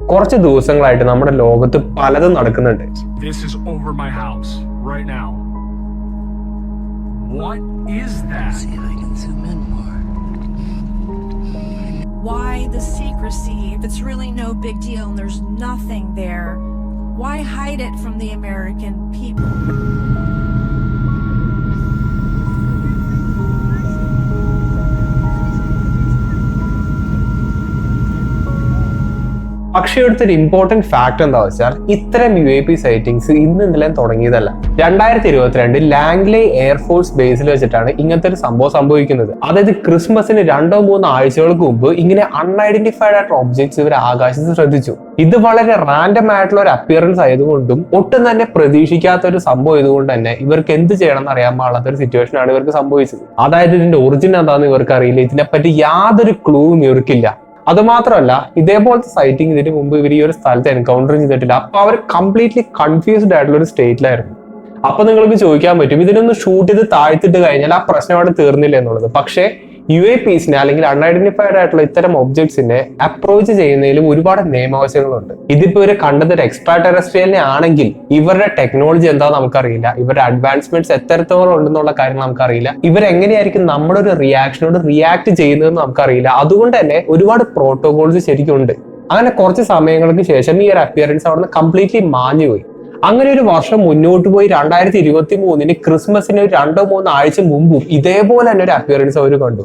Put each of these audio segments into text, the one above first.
കുറച്ച് ദിവസങ്ങളായിട്ട് നമ്മുടെ ലോകത്ത് പലതും നടക്കുന്നുണ്ട്. This is over my house right now. What is that? See if I can zoom in more. Why the secrecy if it's really no big deal and there's nothing there? Why hide it from the American people? പക്ഷേ ഇവിടുത്തെ ഒരു important fact എന്താ വെച്ചാൽ ഇത്തരം UAP സൈറ്റിംഗ്സ് ഇന്നലെ തുടങ്ങിയതല്ല. 2022 ലാംഗ്ലേ air force ബേസിൽ വെച്ചിട്ടാണ് ഇങ്ങനത്തെ ഒരു സംഭവം സംഭവിക്കുന്നത്. അതായത് ക്രിസ്മസിന് 2-3 ആഴ്ചകൾക്ക് മുമ്പ് ഇങ്ങനെ അൺഐഡന്റിഫൈഡ് ആയിട്ടുള്ള ഒബ്ജക്ട്സ് ഇവർ ആകാശത്ത് ശ്രദ്ധിച്ചു. ഇത് വളരെ റാൻഡം ആയിട്ടുള്ള ഒരു അപ്പിയറൻസ് ആയതുകൊണ്ടും ഒട്ടും തന്നെ പ്രതീക്ഷിക്കാത്ത ഒരു സംഭവം ഇതുകൊണ്ട് തന്നെ ഇവർക്ക് എന്ത് ചെയ്യണം എന്ന് അറിയാൻ പാടാത്ത ഒരു സിറ്റുവേഷൻ ആണ് ഇവർക്ക് സംഭവിച്ചത്. അതായത് ഇതിന്റെ ഒറിജിൻ എന്താണെന്ന് ഇവർക്ക് അറിയില്ല, ഇതിനെപ്പറ്റി യാതൊരു ക്ലൂവും ഇവർക്കില്ല. അത് മാത്രമല്ല, ഇതേപോലത്തെ സൈറ്റിംഗ് ഇതിന് മുമ്പ് ഇവർ ഈ ഒരു സ്ഥലത്ത് എൻകൗണ്ടർ ചെയ്തിട്ടില്ല. അപ്പൊ അവർ കംപ്ലീറ്റ്ലി കൺഫ്യൂസ്ഡ് ആയിട്ടുള്ള ഒരു സ്റ്റേറ്റിലായിരുന്നു. അപ്പൊ നിങ്ങൾക്ക് ചോദിക്കാൻ പറ്റും, ഇതിനൊന്ന് ഷൂട്ട് ചെയ്ത് താഴ്ത്തിട്ട് കഴിഞ്ഞാൽ ആ പ്രശ്നം അവിടെ തീർന്നില്ല എന്നുള്ളത്. പക്ഷേ UAPസിനെ അല്ലെങ്കിൽ അൺഐഡന്റിഫൈഡ് ആയിട്ടുള്ള ഇത്തരം ഒബ്ജക്ട്സിനെ അപ്രോച്ച് ചെയ്യുന്നതിലും ഒരുപാട് നിയമാവശങ്ങളുണ്ട്. ഇതിപ്പോ ഇവര് കണ്ടത് ഒരു എക്സ്ട്രാ ടെറസ്ട്രിയലിനെ ആണെങ്കിൽ ഇവരുടെ ടെക്നോളജി എന്താണെന്ന് നമുക്കറിയില്ല, ഇവരുടെ അഡ്വാൻസ്മെന്റ്സ് എത്രത്തോളം ഉണ്ടെന്നുള്ള കാര്യങ്ങൾ നമുക്കറിയില്ല, ഇവരെങ്ങനെയായിരിക്കും നമ്മുടെ ഒരു റിയാക്ഷനോട് റിയാക്ട് ചെയ്യുന്നതെന്ന് നമുക്കറിയില്ല. അതുകൊണ്ട് തന്നെ ഒരുപാട് പ്രോട്ടോകോൾസ് ശരിക്കും ഉണ്ട്. അങ്ങനെ കുറച്ച് സമയങ്ങൾക്ക് ശേഷം ഈ ഒരു അപ്പിയറൻസ് അവിടുന്ന് കംപ്ലീറ്റ്ലി മാഞ്ഞുപോയി. അങ്ങനെ ഒരു വർഷം മുന്നോട്ട് പോയി 2023 ക്രിസ്മസിന് 2-3 ആഴ്ച മുമ്പും ഇതേപോലെ തന്നെ ഒരു അപ്പിയറൻസ് അവർ കണ്ടു.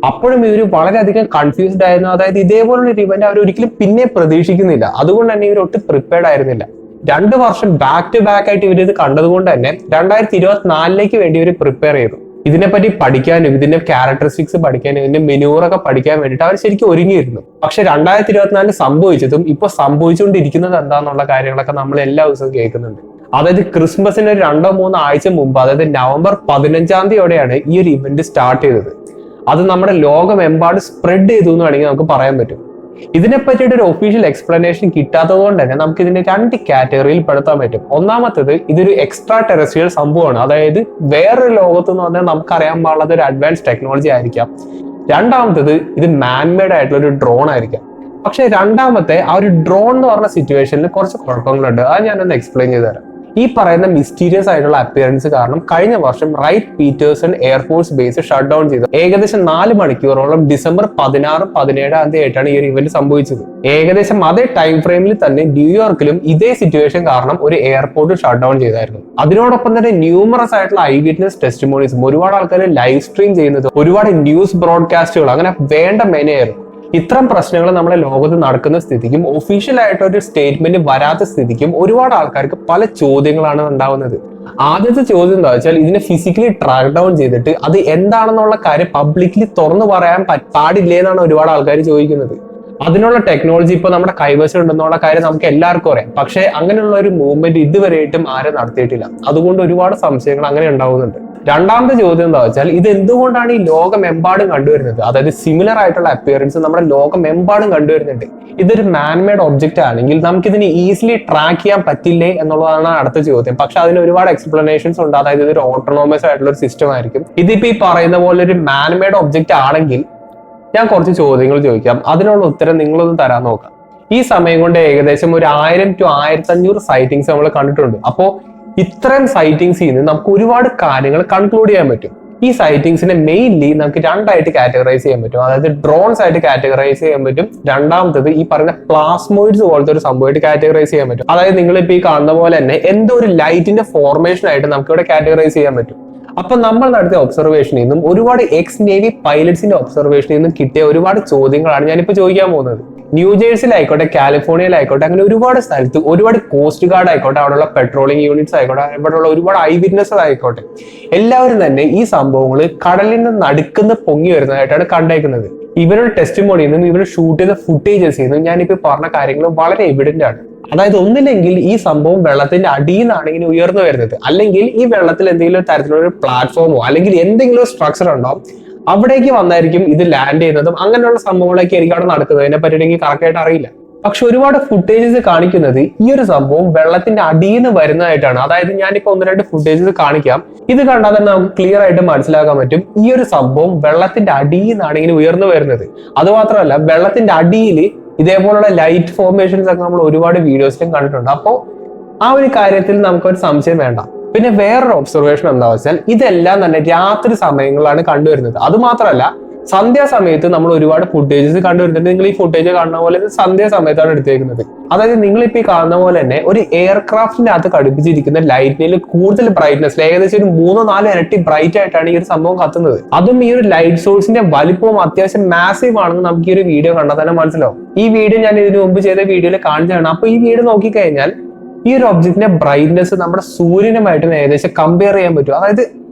അപ്പോഴും ഇവർ വളരെയധികം കൺഫ്യൂസ്ഡ് ആയിരുന്നു. അതായത് ഇതേപോലുള്ള ഒരു ഇവന്റ് അവർ ഒരിക്കലും പിന്നെ പ്രതീക്ഷിക്കുന്നില്ല. അതുകൊണ്ട് തന്നെ ഇവർ ഒട്ടും പ്രിപ്പയർഡ് ആയിരുന്നില്ല. 2 വർഷം ബാക്ക് ടു ബാക്ക് ആയിട്ട് ഇവർ ഇത് കണ്ടതുകൊണ്ട് തന്നെ 2024 വേണ്ടി ഇവർ പ്രിപ്പയർ ചെയ്തു. ഇതിനെപ്പറ്റി പഠിക്കാനും ഇതിന്റെ ക്യാരക്ടറിസ്റ്റിക്സ് പഠിക്കാനും ഇതിന്റെ മെനൂറൊക്കെ പഠിക്കാൻ വേണ്ടിയിട്ട് അവർ ശരിക്കും ഒരുങ്ങിയിരുന്നു. പക്ഷെ 2024 സംഭവിച്ചതും ഇപ്പൊ സംഭവിച്ചുകൊണ്ടിരിക്കുന്നത് എന്താന്നുള്ള കാര്യങ്ങളൊക്കെ നമ്മൾ എല്ലാ ദിവസവും കേൾക്കുന്നുണ്ട്. അതായത് ക്രിസ്മസിന് 2-3 ആഴ്ച മുമ്പ്, അതായത് നവംബർ 15 ഈ ഒരു ഇവന്റ് സ്റ്റാർട്ട് ചെയ്തത്. അത് നമ്മുടെ ലോകമെമ്പാട് സ്പ്രെഡ് ചെയ്തു എന്ന് വേണമെങ്കിൽ നമുക്ക് പറയാൻ പറ്റും. ഇതിനെ പറ്റിയിട്ട് ഒരു ഒഫീഷ്യൽ എക്സ്പ്ലനേഷൻ കിട്ടാത്തത് കൊണ്ട് തന്നെ നമുക്ക് ഇതിനെ 2 കാറ്റഗറിയിൽ പെടുത്താൻ പറ്റും. ഒന്നാമത്തത്, ഇതൊരു എക്സ്ട്രാ ടെറസ്ട്രിയൽ സംഭവമാണ്. അതായത് വേറൊരു ലോകത്ത് എന്ന് പറഞ്ഞാൽ നമുക്കറിയാൻ പാടുള്ള ഒരു അഡ്വാൻസ് ടെക്നോളജി ആയിരിക്കാം. രണ്ടാമത്തത്, ഇത് മാൻമെയ്ഡ് ആയിട്ടുള്ള ഒരു ഡ്രോൺ ആയിരിക്കാം. പക്ഷെ രണ്ടാമത്തെ ആ ഒരു ഡ്രോൺ എന്ന് പറഞ്ഞ സിറ്റുവേഷനിൽ കുറച്ച് കുഴപ്പങ്ങളുണ്ട്. അത് ഞാനൊന്ന് എക്സ്പ്ലെയിൻ ചെയ്തു തരാം. ഈ പറയുന്ന മിസ്റ്റീരിയസ് ആയിട്ടുള്ള അപ്പിയറൻസ് കാരണം കഴിഞ്ഞ വർഷം Wright Peterson air force base shut down ചെയ്തു. ഏകദേശം 4 മണിക്കൂറോളം ഡിസംബർ 16-17 ഈ ഒരു ഇവന്റ് സംഭവിച്ചത്. ഏകദേശം അതേ ടൈം ഫ്രെയിമിൽ തന്നെ ന്യൂയോർക്കിലും ഇതേ സിറ്റുവേഷൻ കാരണം ഒരു എയർപോർട്ട് ഷട്ട് ഡൗൺ ചെയ്തായിരുന്നു. അതിനോടൊപ്പം തന്നെ ന്യൂമറസ് ആയിട്ടുള്ള ഐ വിറ്റ്നസ് ടെസ്റ്റിമോണീസും ഒരുപാട് ആൾക്കാർ ലൈവ് സ്ട്രീം ചെയ്യുന്നത്, ഒരുപാട് ന്യൂസ് ബ്രോഡ്കാസ്റ്റുകൾ, അങ്ങനെ വേണ്ട മെനയായിരുന്നു. ഇത്തരം പ്രശ്നങ്ങൾ നമ്മുടെ ലോകത്ത് നടക്കുന്ന സ്ഥിതിക്കും ഒഫീഷ്യൽ ആയിട്ട് ഒരു സ്റ്റേറ്റ്മെന്റ് വരാത്ത സ്ഥിതിക്കും ഒരുപാട് ആൾക്കാർക്ക് പല ചോദ്യങ്ങളാണ് ഉണ്ടാവുന്നത്. ആദ്യത്തെ ചോദ്യം എന്താ വെച്ചാൽ, ഇതിനെ ഫിസിക്കലി ട്രാക്ക് ഡൗൺ ചെയ്തിട്ട് അത് എന്താണെന്നുള്ള കാര്യം പബ്ലിക്കലി തുറന്നു പറയാൻ പാടില്ലേ എന്നാണ് ഒരുപാട് ആൾക്കാർ ചോദിക്കുന്നത്. അതിനുള്ള ടെക്നോളജി ഇപ്പൊ നമ്മുടെ കൈവശം ഉണ്ടെന്നുള്ള കാര്യം നമുക്ക് എല്ലാവർക്കും അറിയാം. പക്ഷെ അങ്ങനെയുള്ള ഒരു മൂവ്മെന്റ് ഇതുവരെയായിട്ടും ആരും നടത്തിയിട്ടില്ല. അതുകൊണ്ട് ഒരുപാട് സംശയങ്ങൾ അങ്ങനെ ഉണ്ടാവുന്നുണ്ട്. രണ്ടാമത്തെ ചോദ്യം എന്താ വെച്ചാൽ, ഇത് എന്തുകൊണ്ടാണ് ഈ ലോകമെമ്പാടും കണ്ടുവരുന്നത്? അതായത് സിമിലർ ആയിട്ടുള്ള അപ്പിയറൻസ് നമ്മുടെ ലോകമെമ്പാടും കണ്ടുവരുന്നുണ്ട്. ഇതൊരു മാൻമെയ്ഡ് ഒബ്ജക്റ്റ് ആണെങ്കിൽ നമുക്കിതിന് ഈസിലി ട്രാക്ക് ചെയ്യാൻ പറ്റില്ലേ എന്നുള്ളതാണ് അടുത്ത ചോദ്യം. പക്ഷെ അതിന് ഒരുപാട് എക്സ്പ്ലനേഷൻസ് ഉണ്ട്. അതായത് ഇതൊരു ഓട്ടോണോമസ് ആയിട്ടുള്ള ഒരു സിസ്റ്റം ആയിരിക്കും. ഇതിപ്പോ ഈ പറയുന്ന പോലെ ഒരു മാൻമെയ്ഡ് ഒബ്ജക്റ്റ് ആണെങ്കിൽ ഞാൻ കുറച്ച് ചോദ്യങ്ങൾ ചോദിക്കാം, അതിനുള്ള ഉത്തരം നിങ്ങളൊന്ന് തരാൻ നോക്കാം. ഈ സമയം കൊണ്ട് ഏകദേശം ഒരു 1000 to 1500 സൈറ്റിങ്സ് നമ്മൾ കണ്ടിട്ടുണ്ട്. അപ്പോ ഇത്തരം സൈറ്റിങ്സിൽ നിന്ന് നമുക്ക് ഒരുപാട് കാര്യങ്ങൾ കൺക്ലൂഡ് ചെയ്യാൻ പറ്റും. ഈ സൈറ്റിങ്സിനെ മെയിൻലി നമുക്ക് 2 ആയിട്ട് കാറ്റഗറൈസ് ചെയ്യാൻ പറ്റും. അതായത് ഡ്രോൺസ് ആയിട്ട് കാറ്റഗറൈസ് ചെയ്യാൻ പറ്റും. രണ്ടാമത്തത് ഈ പറയുന്ന പ്ലാസ്മോയിഡ്സ് പോലത്തെ ഒരു സംഭവമായിട്ട് കാറ്റഗറൈസ് ചെയ്യാൻ പറ്റും. അതായത് നിങ്ങളിപ്പോ ഈ കാണുന്ന പോലെ തന്നെ എന്തോ ഒരു ലൈറ്റിന്റെ ഫോർമേഷൻ ആയിട്ട് നമുക്ക് ഇവിടെ കാറ്റഗറൈസ് ചെയ്യാൻ പറ്റും. അപ്പൊ നമ്മൾ നടത്തിയ ഒബ്സർവേഷനിൽ നിന്നും ഒരുപാട് എക്സ് നേവി പൈലറ്റ്സിന്റെ ഒബ്സർവേഷനിൽ നിന്നും കിട്ടിയ ഒരുപാട് ചോദ്യങ്ങളാണ് ഞാനിപ്പോ ചോദിക്കാൻ പോകുന്നത്. ന്യൂജേഴ്സിയിലായിക്കോട്ടെ, കാലിഫോർണിയയിലായിക്കോട്ടെ, അങ്ങനെ ഒരുപാട് സ്ഥലത്ത് ഒരുപാട് കോസ്റ്റ് ഗാർഡ് ആയിക്കോട്ടെ, അവിടെയുള്ള പെട്രോളിംഗ് യൂണിറ്റ്സ് ആയിക്കോട്ടെ, ഇവിടെയുള്ള ഒരുപാട് ഐ വിറ്റ്നസ് ആയിക്കോട്ടെ, എല്ലാവരും തന്നെ ഈ സംഭവങ്ങൾ കടലിന് നടുക്കുന്ന പൊങ്ങി വരുന്നതായിട്ടാണ് കണ്ടേക്കുന്നത്. ഇവരുടെ ടെസ്റ്റിമോണിയിൽ നിന്നും ഇവർ ഷൂട്ട് ചെയ്ത ഫുട്ടേജസിൽ നിന്നും ഞാനിപ്പോ പറഞ്ഞ കാര്യങ്ങൾ വളരെ എവിഡന്റ് ആണ്. അതായത് ഒന്നില്ലെങ്കിൽ ഈ സംഭവം വെള്ളത്തിന്റെ അടിയിൽ നിന്നാണ് ഇങ്ങനെ ഉയർന്നു വരുന്നത്, അല്ലെങ്കിൽ ഈ വെള്ളത്തിൽ എന്തെങ്കിലും തരത്തിലുള്ള ഒരു പ്ലാറ്റ്ഫോമോ അല്ലെങ്കിൽ എന്തെങ്കിലും ഒരു സ്ട്രക്ചർ ഉണ്ടാവും, അവിടേക്ക് വന്നായിരിക്കും ഇത് ലാൻഡ് ചെയ്യുന്നതും അങ്ങനെയുള്ള സംഭവങ്ങളൊക്കെ ആയിരിക്കും അവിടെ നടക്കുന്നത്. അതിനെ പറ്റി എനിക്ക് കറക്റ്റ് ആയിട്ട് അറിയില്ല. പക്ഷെ ഒരുപാട് ഫുട്ടേജസ് കാണിക്കുന്നത് ഈ ഒരു സംഭവം വെള്ളത്തിന്റെ അടിയിൽ നിന്ന് വരുന്നതായിട്ടാണ്. അതായത് ഞാനിപ്പോ 1-2 ഫുട്ടേജസ് കാണിക്കാം. ഇത് കണ്ടാൽ തന്നെ നമുക്ക് ക്ലിയർ ആയിട്ട് മനസ്സിലാക്കാൻ പറ്റും ഈ ഒരു സംഭവം വെള്ളത്തിന്റെ അടിയിൽ നിന്നാണ് ഇങ്ങനെ ഉയർന്നു വരുന്നത്. അതുമാത്രമല്ല, വെള്ളത്തിന്റെ അടിയിൽ ഇതേപോലുള്ള ലൈറ്റ് ഫോർമേഷൻസ് ഒക്കെ നമ്മൾ ഒരുപാട് വീഡിയോസിലും കണ്ടിട്ടുണ്ട്. അപ്പോൾ ആ ഒരു കാര്യത്തിൽ നമുക്കൊരു സംശയം വേണ്ട. പിന്നെ വേറൊരു ഒബ്സർവേഷൻ എന്താ വെച്ചാൽ ഇതെല്ലാം തന്നെ രാത്രി സമയങ്ങളിലാണ് കണ്ടുവരുന്നത്. അത് മാത്രമല്ല സന്ധ്യാസമയത്ത് നമ്മൾ ഒരുപാട് ഫുട്ടേജസ് കണ്ടുവരുന്നുണ്ട്. നിങ്ങൾ ഈ ഫുട്ടേജ് കാണുന്ന പോലെ സന്ധ്യാസമയത്താണ് എടുത്തേക്കുന്നത്. അതായത് നിങ്ങളിപ്പോ ഈ കാണുന്ന പോലെ തന്നെ ഒരു എയർക്രാഫ്റ്റിനകത്ത് ഘടിപ്പിച്ചിരിക്കുന്ന ലൈറ്റിനിൽ കൂടുതൽ ബ്രൈറ്റ്നസ്, ഏകദേശം ഒരു 3-4 ഇരട്ടി ബ്രൈറ്റ് ആയിട്ടാണ് ഈ ഒരു സംഭവം കത്തുന്നത്. അതും ഈ ഒരു ലൈറ്റ് സോഴ്സിന്റെ വലിപ്പവും അത്യാവശ്യം മാസീവ് ആണെന്ന് നമുക്ക് ഈ ഒരു വീഡിയോ കണ്ടാൽ തന്നെ മനസ്സിലാവും. ഈ വീഡിയോ ഞാൻ ഇതിനു മുമ്പ് ചെയ്ത വീഡിയോയിൽ കാണിച്ചതാണ്. അപ്പൊ ഈ വീഡിയോ നോക്കിക്കഴിഞ്ഞാൽ ഈ ഒരു ഒബ്ജക്റ്റിന്റെ ബ്രൈറ്റ്നസ് നമ്മുടെ സൂര്യനുമായിട്ട് ഏകദേശം കമ്പയർ ചെയ്യാൻ പറ്റും. അതായത്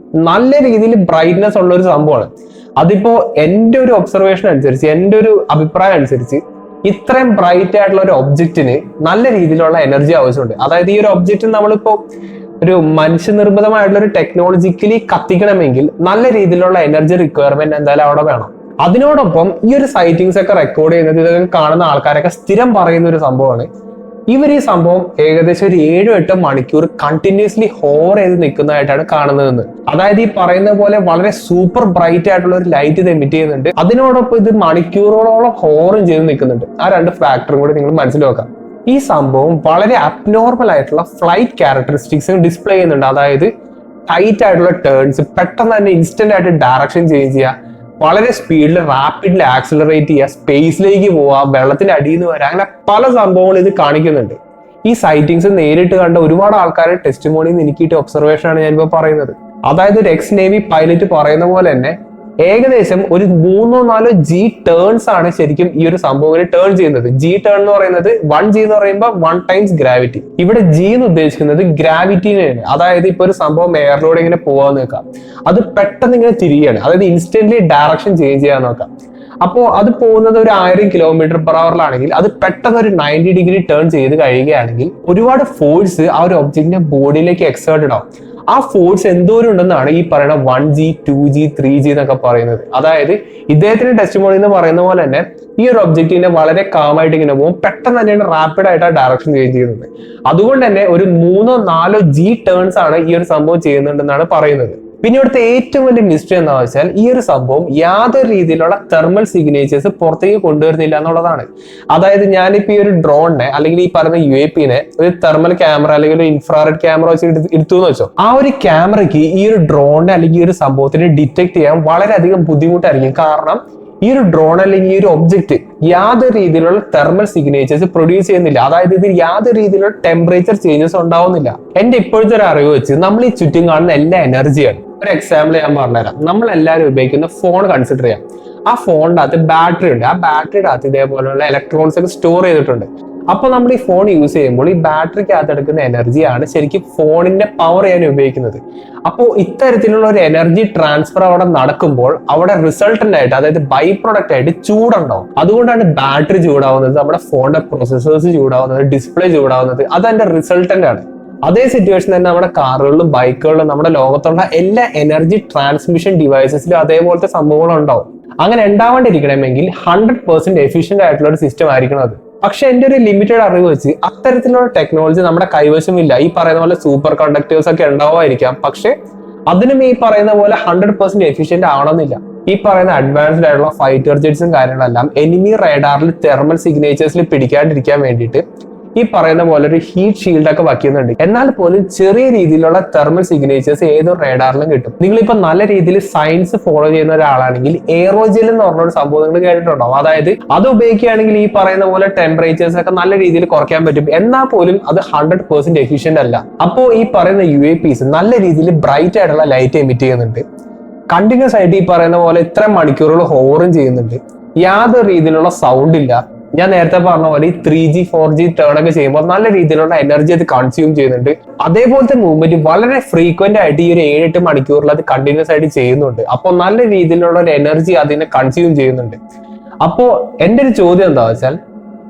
നല്ല രീതിയിൽ ബ്രൈറ്റ്നസ് ഉള്ള ഒരു സംഭവമാണ്. അതിപ്പോ എന്റെ ഒരു ഒബ്സർവേഷൻ അനുസരിച്ച്, എന്റെ ഒരു അഭിപ്രായം അനുസരിച്ച് ഇത്രയും ബ്രൈറ്റ് ആയിട്ടുള്ള ഒരു ഒബ്ജക്റ്റിന് നല്ല രീതിയിലുള്ള എനർജി ആവശ്യമുണ്ട്. അതായത് ഈ ഒരു ഒബ്ജക്റ്റ് നമ്മളിപ്പോ ഒരു മനുഷ്യനിർമ്മിതമായിട്ടുള്ള ഒരു ടെക്നോളജിക്കലി കത്തിക്കണമെങ്കിൽ നല്ല രീതിയിലുള്ള എനർജി റിക്വയർമെന്റ് എന്തായാലും അവിടെ വേണം. അതിനോടൊപ്പം ഈ ഒരു സൈറ്റിങ്സ് ഒക്കെ റെക്കോർഡ് ചെയ്യുന്നത്, ഇതൊക്കെ കാണുന്ന ആൾക്കാരൊക്കെ സ്ഥിരം പറയുന്ന ഒരു സംഭവമാണ്, ഇവർ ഈ സംഭവം ഏകദേശം ഒരു 7-8 മണിക്കൂർ കണ്ടിന്യൂസ്ലി ഹോർ ചെയ്ത് നിൽക്കുന്നതായിട്ടാണ് കാണുന്നതെന്ന്. അതായത് ഈ പറയുന്ന പോലെ വളരെ സൂപ്പർ ബ്രൈറ്റ് ആയിട്ടുള്ള ഒരു ലൈറ്റ് ഇത് എമിറ്റ് ചെയ്യുന്നുണ്ട്. അതിനോടൊപ്പം ഇത് മണിക്കൂറുകളോളം ഹോറും ചെയ്ത് നിൽക്കുന്നുണ്ട്. ആ 2 ഫാക്ടറും കൂടി നിങ്ങൾ മനസ്സിലാക്കാം. ഈ സംഭവം വളരെ അബ്നോർമൽ ആയിട്ടുള്ള ഫ്ലൈറ്റ് ക്യാരക്ടറിസ്റ്റിക്സ് ഡിസ്പ്ലേ ചെയ്യുന്നുണ്ട്. അതായത് ടൈറ്റ് ആയിട്ടുള്ള ടേൺസ്, പെട്ടെന്ന് തന്നെ ഇൻസ്റ്റന്റ് ആയിട്ട് ഡയറക്ഷൻ ചേഞ്ച് ചെയ്യുക, വളരെ സ്പീഡിൽ റാപ്പിഡ്ലി ആക്സിലറേറ്റ് ചെയ്യുക, സ്പേസിലേക്ക് പോവുക, വെള്ളത്തിന്റെ അടിയിൽ നിന്ന് വരാം, അങ്ങനെ പല സംഭവങ്ങളും ഇത് കാണിക്കുന്നുണ്ട്. ഈ സൈറ്റിങ്സ് നേരിട്ട് കണ്ട ഒരുപാട് ആൾക്കാരുടെ ടെസ്റ്റിമോണിയിൽ നിന്ന് എനിക്കിട്ട് ഒബ്സർവേഷൻ ആണ് ഞാനിപ്പോൾ പറയുന്നത്. അതായത് ഒരു എക്സ് നേവി പൈലറ്റ് പറയുന്ന പോലെ തന്നെ ഏകദേശം ഒരു 3-4 G ടേൺസ് ആണ് ശരിക്കും ഈ ഒരു സംഭവം ടേൺ ചെയ്യുന്നത്. G ടേൺ എന്ന് പറയുന്നത് 1G എന്ന് പറയുമ്പോൾ 1 ടൈംസ് ഗ്രാവിറ്റി. ഇവിടെ G എന്ന് ഉദ്ദേശിക്കുന്നത് ഗ്രാവിറ്റിനെയാണ്. അതായത് ഇപ്പൊ ഒരു സംഭവം എയറിലൂടെ ഇങ്ങനെ പോകാൻ നോക്കാം, അത് പെട്ടെന്ന് ഇങ്ങനെ തിരിയാണ്, അതായത് ഇൻസ്റ്റന്റ്ലി ഡയറക്ഷൻ ചേഞ്ച് ചെയ്യാൻ നോക്കാം. അപ്പോൾ അത് പോകുന്നത് ഒരു 1000 km/h അത് പെട്ടെന്ന് ഒരു 90 ഡിഗ്രി ടേൺ ചെയ്ത് കഴിയുകയാണെങ്കിൽ ഒരുപാട് ഫോഴ്സ് ആ ഒരു ഒബ്ജക്റ്റിന്റെ ബോഡിയിലേക്ക് എക്സേർട്ടഡ് ആവും. ആ ഫോഴ്സ് എന്തോരം ഉണ്ടെന്നാണ് ഈ പറയുന്ന 1G 2G 3G എന്നൊക്കെ പറയുന്നത്. അതായത് ഇദ്ദേഹത്തിന്റെ ടെസ്റ്റിമോണി എന്ന് പറയുന്ന പോലെ തന്നെ ഈ ഒരു ഒബ്ജക്റ്റിനെ വളരെ കാമായിട്ട് ഇങ്ങനെ പോകും, പെട്ടെന്ന് തന്നെയാണ് റാപ്പിഡ് ആയിട്ട് ആ ഡയറക്ഷൻ ചേഞ്ച് ചെയ്യുന്നത്. അതുകൊണ്ട് തന്നെ ഒരു 3-4 G ടേൺസ് ആണ് ഈ ഒരു സംഭവം ചെയ്യുന്നുണ്ടെന്നാണ് പറയുന്നത്. പിന്നെ ഇവിടുത്തെ ഏറ്റവും വലിയ മിസ്റ്ററി എന്താ വെച്ചാൽ ഈ ഒരു സംഭവം യാതൊരു രീതിയിലുള്ള തെർമൽ സിഗ്നേച്ചേഴ്സ് പുറത്തേക്ക് കൊണ്ടുവരുന്നില്ല എന്നുള്ളതാണ്. അതായത് ഞാനിപ്പോ ഈ ഒരു ഡ്രോണിനെ അല്ലെങ്കിൽ ഈ പറയുന്ന UAPനെ ഒരു തെർമൽ ക്യാമറ അല്ലെങ്കിൽ ഒരു ഇൻഫ്രാറെഡ് ക്യാമറ വെച്ച് എടുത്തു എന്ന് വെച്ചോ, ആ ഒരു ക്യാമറയ്ക്ക് ഈ ഒരു ഡ്രോണിനെ അല്ലെങ്കിൽ ഈ ഒരു സംഭവത്തിനെ ഡിറ്റക്ട് ചെയ്യാൻ വളരെയധികം ബുദ്ധിമുട്ടായിരിക്കും. കാരണം ഈ ഒരു ഡ്രോൺ അല്ലെങ്കിൽ ഈ ഒരു ഒബ്ജക്റ്റ് യാതൊരു രീതിയിലുള്ള തെർമൽ സിഗ്നേച്ചേഴ്സ് പ്രൊഡ്യൂസ് ചെയ്യുന്നില്ല. അതായത് ഇതിൽ യാതൊരു രീതിയിലുള്ള ടെമ്പറേച്ചർ ചേഞ്ചസ് ഉണ്ടാവുന്നില്ല. എന്റെ ഇപ്പോഴത്തെ ഒരു അറിവ് വെച്ച് നമ്മൾ ഈ ചുറ്റും കാണുന്ന എല്ലാ എനർജിയാണ്. ഒരു എക്സാമ്പിൾ ഞാൻ പറഞ്ഞുതരാം. നമ്മൾ എല്ലാവരും ഉപയോഗിക്കുന്ന ഫോൺ കൺസിഡർ ചെയ്യാം. ആ ഫോണിന്റെ അകത്ത് ബാറ്ററി ഉണ്ട്. ആ ബാറ്ററിയുടെ അകത്ത് ഇതേപോലെയുള്ള ഇലക്ട്രോൺസ് ഒക്കെ സ്റ്റോർ ചെയ്തിട്ടുണ്ട്. അപ്പൊ നമ്മൾ ഈ ഫോൺ യൂസ് ചെയ്യുമ്പോൾ ഈ ബാറ്ററിക്ക് അകത്ത് എടുക്കുന്ന എനർജിയാണ് ശരിക്കും ഫോണിന്റെ പവർ ചെയ്യാൻ ഉപയോഗിക്കുന്നത്. അപ്പോൾ ഇത്തരത്തിലുള്ള ഒരു എനർജി ട്രാൻസ്ഫർ അവിടെ നടക്കുമ്പോൾ അവിടെ റിസൾട്ടന്റ് ആയിട്ട്, അതായത് ബൈ പ്രൊഡക്റ്റ് ആയിട്ട് ചൂടുണ്ടാവും. അതുകൊണ്ടാണ് ബാറ്ററി ചൂടാവുന്നത്, നമ്മുടെ ഫോണിന്റെ പ്രൊസസ്സേഴ്സ് ചൂടാവുന്നത്, ഡിസ്പ്ലേ ചൂടാവുന്നത്. അതതിന്റെ റിസൾട്ടന്റ് ആണ്. അതേ സിറ്റുവേഷൻ തന്നെ നമ്മുടെ കാറുകളിലും ബൈക്കുകളിലും നമ്മുടെ ലോകത്തുള്ള എല്ലാ എനർജി ട്രാൻസ്മിഷൻ ഡിവൈസസിലും അതേപോലത്തെ സംഭവങ്ങൾ ഉണ്ടാവും. അങ്ങനെ ഉണ്ടാവാണ്ടിരിക്കണമെങ്കിൽ 100% എഫിഷ്യന്റ് ആയിട്ടുള്ള ഒരു സിസ്റ്റം ആയിരിക്കണം അത്. പക്ഷെ എന്റെ ഒരു ലിമിറ്റഡ് അറിവ് വെച്ച് അത്തരത്തിലുള്ള ടെക്നോളജി നമ്മുടെ കൈവശമില്ല. ഈ പറയുന്ന പോലെ സൂപ്പർ കണ്ടക്ടേഴ്സ് ഒക്കെ ഉണ്ടാവുമായിരിക്കാം, പക്ഷെ അതിനും ഈ പറയുന്ന പോലെ 100% എഫിഷ്യന്റ് ആവണമെന്നില്ല. ഈ പറയുന്ന അഡ്വാൻസ്ഡ് ആയിട്ടുള്ള ഫൈറ്റർ ജെറ്റ്സും കാര്യങ്ങളെല്ലാം എനിമി റേഡാറിൽ തെർമൽ സിഗ്നേച്ചേഴ്സിൽ പിടിക്കാണ്ടിരിക്കാൻ വേണ്ടിയിട്ട് ഈ പറയുന്ന പോലെ ഒരു ഹീറ്റ് ഷീൽഡ് ഒക്കെ വയ്ക്കുന്നുണ്ട്. എന്നാൽ പോലും ചെറിയ രീതിയിലുള്ള തെർമൽ സിഗ്നേച്ചേഴ്സ് ഏതൊരു റേഡാറിലും കിട്ടും. നിങ്ങളിപ്പോ നല്ല രീതിയിൽ സയൻസ് ഫോളോ ചെയ്യുന്ന ഒരാളാണെങ്കിൽ എയറോജെൽ എന്ന് പറഞ്ഞൊരു സംഭവം നിങ്ങൾ കേട്ടിട്ടുണ്ടാവും. അതായത് അത് ഉപയോഗിക്കുകയാണെങ്കിൽ ഈ പറയുന്ന പോലെ ടെമ്പറേച്ചേഴ്സ് ഒക്കെ നല്ല രീതിയിൽ കുറയ്ക്കാൻ പറ്റും. എന്നാൽ പോലും അത് 100% എഫിഷ്യന്റ് അല്ല. അപ്പോ ഈ പറയുന്ന UAPs നല്ല രീതിയിൽ ബ്രൈറ്റ് ആയിട്ടുള്ള ലൈറ്റ് എമിറ്റ് ചെയ്യുന്നുണ്ട്. കണ്ടിന്യൂസ് ആയിട്ട് ഈ പറയുന്ന പോലെ ഇത്ര മണിക്കൂറുകൾ ഹോറും ചെയ്യുന്നുണ്ട്. യാതൊരു രീതിയിലുള്ള സൗണ്ട് ഇല്ല. ഞാൻ നേരത്തെ പറഞ്ഞ പോലെ ഈ 3G 4G ടേൺ ഒക്കെ ചെയ്യുമ്പോൾ നല്ല രീതിയിലുള്ള എനർജി അത് കൺസ്യൂം ചെയ്യുന്നുണ്ട്. അതേപോലത്തെ മൂവ്മെന്റ് വളരെ ഫ്രീക്വന്റ് ആയിട്ട് ഈ ഒരു 7-8 മണിക്കൂറിൽ അത് കണ്ടിന്യൂസ് ആയിട്ട് ചെയ്യുന്നുണ്ട്. അപ്പോൾ നല്ല രീതിയിലുള്ള ഒരു എനർജി അതിനെ കൺസ്യൂം ചെയ്യുന്നുണ്ട്. അപ്പോ എന്റെ ഒരു ചോദ്യം എന്താ വെച്ചാൽ,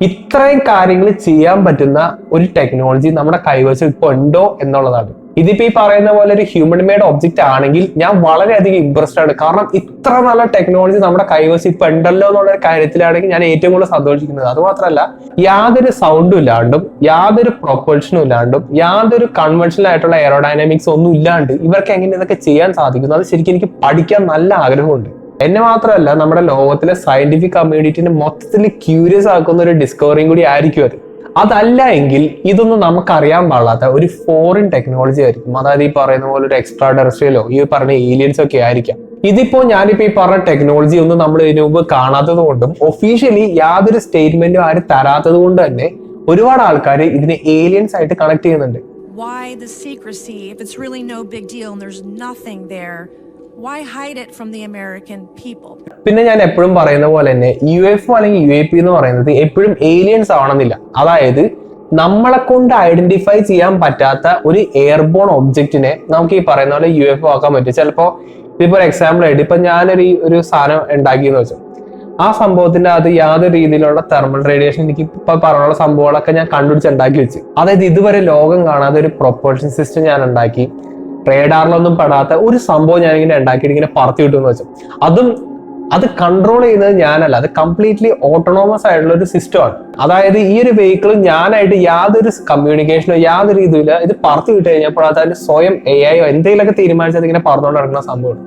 ഇത്രയും കാര്യങ്ങൾ ചെയ്യാൻ പറ്റുന്ന ഒരു ടെക്നോളജി നമ്മുടെ കൈവശം ഇപ്പൊ ഉണ്ടോ എന്നുള്ളതാണ്. ഇതിപ്പോ ഈ പറയുന്ന പോലെ ഒരു ഹ്യൂമൻ മെയ്ഡ് ഒബ്ജക്റ്റ് ആണെങ്കിൽ ഞാൻ വളരെയധികം ഇംപ്രസ്ഡ് ആണ്. കാരണം ഇത്ര നല്ല ടെക്നോളജി നമ്മുടെ കൈവശം ഇപ്പൊ ഉണ്ടല്ലോ എന്നുള്ള കാര്യത്തിലാണെങ്കിൽ ഞാൻ ഏറ്റവും കൂടുതൽ സന്തോഷിക്കുന്നത്. അത് മാത്രമല്ല, യാതൊരു സൗണ്ടും ഇല്ലാണ്ടും യാതൊരു പ്രൊപ്പൽഷനും ഇല്ലാണ്ടും യാതൊരു കൺവെൻഷണൽ ആയിട്ടുള്ള എയറോഡൈനാമിക്സ് ഒന്നും ഇല്ലാണ്ട് ഇവർക്ക് എങ്ങനെ ഇതൊക്കെ ചെയ്യാൻ സാധിക്കുന്നു, അത് ശരിക്കും എനിക്ക് പഠിക്കാൻ നല്ല ആഗ്രഹമുണ്ട്. എന്നെ മാത്രമല്ല നമ്മുടെ ലോകത്തിലെ സയന്റിഫിക് കമ്മ്യൂണിറ്റിനെ മൊത്തത്തിൽ ക്യൂരിയസ് ആക്കുന്ന ഒരു ഡിസ്കവറിയും കൂടി ആയിരിക്കും അത്. അതല്ല എങ്കിൽ ഇതൊന്നും നമുക്കറിയാൻ പാടാത്ത ഒരു ഫോറിൻ ടെക്നോളജി ആയിരിക്കും. അതായത് ഈ പറയുന്ന പോലെ ഒരു എക്സ്ട്രാ ടെറസ്ട്രിയലോ ഈ പറഞ്ഞ ഏലിയൻസ് ഒക്കെ ആയിരിക്കാം. ഞാനിപ്പോ ഈ പറഞ്ഞ ടെക്നോളജി ഒന്നും നമ്മൾ ഇതിനു മുമ്പ് കാണാത്തത് കൊണ്ടും ഒഫീഷ്യലി യാതൊരു സ്റ്റേറ്റ്മെന്റും ആരും തരാത്തത് കൊണ്ട് തന്നെ ഒരുപാട് ആൾക്കാർ ഇതിനെ ഏലിയൻസ് ആയിട്ട് കണക്ട് ചെയ്യുന്നുണ്ട്. Why the secrecy if it's really no big deal and there's nothing there? Why hide it from the American people? പിന്നെ ഞാൻ എപ്പോഴും പറയുന്ന പോലെ തന്നെ UFO അല്ലെങ്കിൽ UAP എന്ന് പറയുന്നത് എപ്പോഴും ഏലിയൻസ് ആവണമെന്നില്ല. അതായത് നമ്മളെ കൊണ്ട് ഐഡന്റിഫൈ ചെയ്യാൻ പറ്റാത്ത ഒരു എയർബോൺ ഒബ്ജക്റ്റിനെ നമുക്ക് ഈ പറയുന്ന പോലെ UFO ആക്കാൻ പറ്റും. ചിലപ്പോ ഇതിപ്പോ എക്സാമ്പിൾ ആയിട്ട് ഇപ്പൊ ഞാനൊരു സാധനം ഉണ്ടാക്കിയെന്ന് വെച്ചു, ആ സംഭവത്തിന്റെ അത് യാതൊരു രീതിയിലുള്ള തെർമൽ റേഡിയേഷൻ എനിക്ക് ഇപ്പൊ പറഞ്ഞുള്ള സംഭവങ്ങളൊക്കെ ഞാൻ കണ്ടുപിടിച്ചുണ്ടാക്കി വെച്ച്. അതായത് ഇതുവരെ ലോകം കാണാത്ത ഒരു പ്രൊപ്പൾഷൻ സിസ്റ്റം ഞാൻ ഉണ്ടാക്കി, റേഡാറിലൊന്നും പെടാത്ത ഒരു സംഭവം ഞാനിങ്ങനെ ഉണ്ടാക്കിയിട്ട് ഇങ്ങനെ പറത്തി വിട്ടുമെന്ന് വെച്ചു. അത് കൺട്രോൾ ചെയ്യുന്നത് ഞാനല്ല, അത് കംപ്ലീറ്റ്ലി ഓട്ടോണോമസ് ആയിട്ടുള്ള ഒരു സിസ്റ്റമാണ്. അതായത് ഈ ഒരു വെഹിക്കിൾ ഞാനായിട്ട് യാതൊരു കമ്മ്യൂണിക്കേഷനോ യാതൊരു രീതിയില്ല, ഇത് പറത്തി വിട്ട് കഴിഞ്ഞപ്പോൾ അതിന് സ്വയം AI എന്തെങ്കിലുമൊക്കെ തീരുമാനിച്ചത് ഇങ്ങനെ പറഞ്ഞുകൊണ്ട് നടക്കുന്ന സംഭവമാണ്.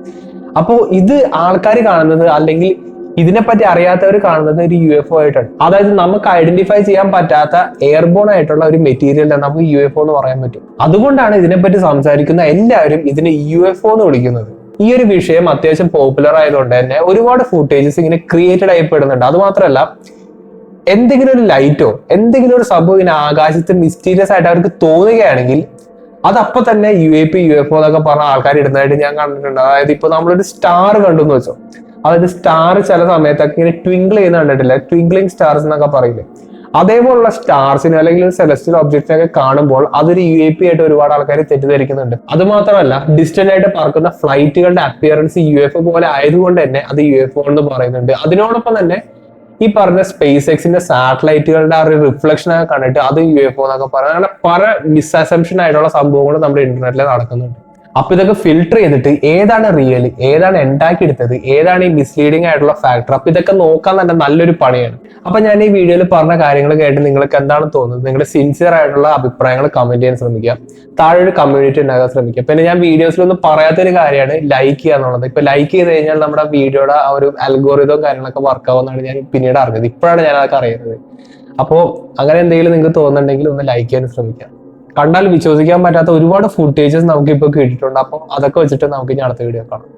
അപ്പോൾ ഇത് ആൾക്കാർ കാണുന്നത് അല്ലെങ്കിൽ ഇതിനെപ്പറ്റി അറിയാത്തവർ കാണുന്നത് ഒരു UFO ആയിട്ടാണ്. അതായത് നമുക്ക് ഐഡന്റിഫൈ ചെയ്യാൻ പറ്റാത്ത എയർബോൺ ആയിട്ടുള്ള ഒരു മെറ്റീരിയൽ നമുക്ക് UFO എന്ന് പറയാൻ പറ്റും. അതുകൊണ്ടാണ് ഇതിനെപ്പറ്റി സംസാരിക്കുന്ന എല്ലാവരും ഇതിനെ UFO എന്ന് വിളിക്കുന്നത്. ഈ ഒരു വിഷയം അത്യാവശ്യം പോപ്പുലർ ആയതുകൊണ്ട് തന്നെ ഒരുപാട് ഫുട്ടേജസ് ഇങ്ങനെ ക്രിയേറ്റഡ് ആയിപ്പെടുന്നുണ്ട്. അത് മാത്രമല്ല, എന്തെങ്കിലും ഒരു ലൈറ്റോ എന്തെങ്കിലും ഒരു സംഭവം ഇങ്ങനെ ആകാശത്ത് മിസ്റ്റീരിയസ് ആയിട്ട് അവർക്ക് തോന്നുകയാണെങ്കിൽ അതപ്പോ തന്നെ UAP UFO എന്നൊക്കെ പറഞ്ഞ ആൾക്കാർ ഇടുന്നതായിട്ട് ഞാൻ കണ്ടിട്ടുണ്ട്. അതായത് ഇപ്പൊ നമ്മളൊരു സ്റ്റാർ കണ്ടു എന്ന് വെച്ചോ, അതായത് സ്റ്റാർ ചില സമയത്തൊക്കെ ഇങ്ങനെ ട്വിങ്കിൾ ചെയ്യുന്ന കണ്ടിട്ടില്ല, ട്വിങ്കിളിങ് സ്റ്റാർസ് എന്നൊക്കെ പറയില്ലേ, അതേപോലുള്ള സ്റ്റാർസിനെ അല്ലെങ്കിൽ സെലസ്റ്റിയൽ ഒബ്ജക്റ്റിനൊക്കെ കാണുമ്പോൾ അതൊരു UAP ആയിട്ട് ഒരുപാട് ആൾക്കാർ തെറ്റിദ്ധരിക്കുന്നുണ്ട്. അത് മാത്രമല്ല, ഡിസ്റ്റന്റ് ആയിട്ട് പറക്കുന്ന ഫ്ലൈറ്റുകളുടെ അപ്പിയറൻസ് UFO പോലെ ആയതുകൊണ്ട് തന്നെ അത് UFO എന്ന് പറയുന്നുണ്ട്. അതിനോടൊപ്പം തന്നെ ഈ പറഞ്ഞ സ്പേസ് എക്സിന്റെ സാറ്റലൈറ്റുകളുടെ ആ ഒരു റിഫ്ലക്ഷൻ ഒക്കെ കണ്ടിട്ട് അത് UFO എന്നൊക്കെ പറയാം. അങ്ങനെ പല മിസ്അസംഷൻ ആയിട്ടുള്ള സംഭവങ്ങൾ നമ്മുടെ ഇന്റർനെറ്റിൽ നടക്കുന്നുണ്ട്. അപ്പൊ ഇതൊക്കെ ഫിൽട്ടർ ചെയ്തിട്ട് ഏതാണ് റിയൽ, ഏതാണ് ഉണ്ടാക്കിയെടുത്തത്, ഏതാണ് ഈ മിസ്ലീഡിംഗ് ആയിട്ടുള്ള ഫാക്ടർ, അപ്പൊ ഇതൊക്കെ നോക്കാൻ തന്നെ നല്ലൊരു പണിയാണ്. അപ്പൊ ഞാൻ ഈ വീഡിയോയിൽ പറഞ്ഞ കാര്യങ്ങൾ കേട്ട് നിങ്ങൾക്ക് എന്താണ് തോന്നുന്നത്, നിങ്ങളുടെ സിൻസിയർ ആയിട്ടുള്ള അഭിപ്രായങ്ങൾ കമന്റ് ചെയ്യാൻ ശ്രമിക്കുക, താഴെ ഒരു കമ്മ്യൂണിറ്റി ഉണ്ടാക്കാൻ ശ്രമിക്കുക. പിന്നെ ഞാൻ വീഡിയോസിലൊന്നും പറയാത്തൊരു കാര്യമാണ് ലൈക്ക് ചെയ്യുക എന്നുള്ളത്. ഇപ്പൊ ലൈക്ക് ചെയ്ത് കഴിഞ്ഞാൽ നമ്മുടെ വീഡിയോയുടെ ആ ഒരു അൽഗോറിതവും കാര്യങ്ങളൊക്കെ വർക്ക് ആവുമെന്നാണ് ഞാൻ പിന്നീട് അറിഞ്ഞത്. ഇപ്പോഴാണ് ഞാൻ അതൊക്കെ അറിയുന്നത്. അപ്പോൾ അങ്ങനെ എന്തെങ്കിലും നിങ്ങൾക്ക് തോന്നുന്നുണ്ടെങ്കിൽ ഒന്ന് ലൈക്ക് ചെയ്യാൻ ശ്രമിക്കാം. കണ്ടാൽ വിശ്വസിക്കാൻ പറ്റാത്ത ഒരുപാട് ഫുട്ടേജസ് നമുക്ക് ഇപ്പോൾ കിട്ടിയിട്ടുണ്ട്. അപ്പോൾ അതൊക്കെ വെച്ചിട്ട് നമുക്ക് ഇനി അടുത്ത വീഡിയോ കാണാം.